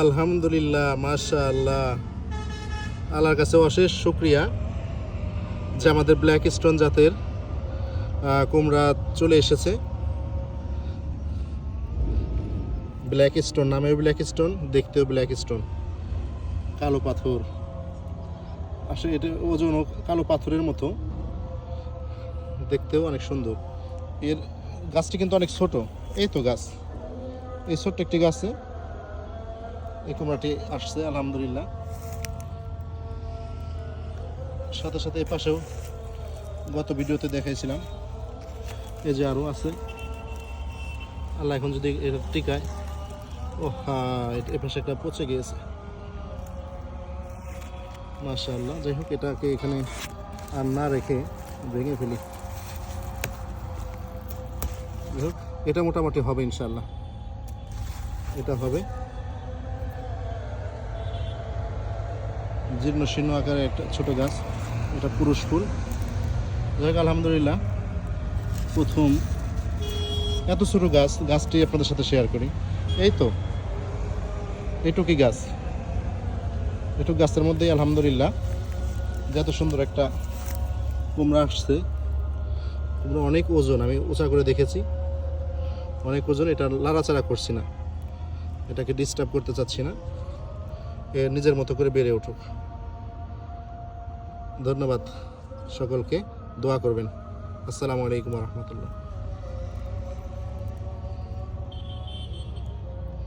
আলহামদুলিল্লাহ, মাশাআল্লাহ। আল্লাহর কাছে অশেষ শুকরিয়া যে আমাদের ব্ল্যাক স্টোন জাতের কুমড়া চলে এসেছে। ব্ল্যাক স্টোন নামেও ব্ল্যাক স্টোন, দেখতেও ব্ল্যাক স্টোন, কালো পাথর। আসলে এটা ওজনও কালো পাথরের মতো, দেখতেও অনেক সুন্দর। এর গাছটি কিন্তু অনেক ছোট। এই তো গাছ, এই ছোট্ট একটি গাছে এই কুমড়াটি আসছে আলহামদুলিল্লাহ। সাথে সাথে এই পাশেও গত ভিডিওতে দেখাইছিলাম, এই যে আরও আছে। আল্লাহ এখন যদি এটা টিকায়। ও হ্যাঁ, এ পাশে একটা পচে গিয়েছে, মাশাআল্লাহ। যাই হোক, এটাকে এখানে আর না রেখে ভেঙে ফেলি। যাই হোক, এটা মোটামুটি হবে ইনশাআল্লাহ, এটা হবে। জীর্ণ শীর্ণ আকারে একটা ছোট গাছ, এটা পুরুষ ফুল। যাই হোক, আলহামদুলিল্লাহ, প্রথম এত ছোট গাছটি আপনাদের সাথে শেয়ার করি। এই তো এইটুকি গাছ, এটুক গাছের মধ্যেই আলহামদুলিল্লাহ যত সুন্দর একটা কুমড়া আসছে। কুমড়া অনেক ওজন, আমি উঁচা করে দেখেছি, অনেক ওজন। এটা লাড়াচাড়া করছি না, এটাকে ডিস্টার্ব করতে চাচ্ছি না, এ নিজের মতো করে বেড়ে উঠুক। ধন্যবাদ সকলকে, দোয়া করবেন। আসসালামু আলাইকুম রহমতুল্লাহ।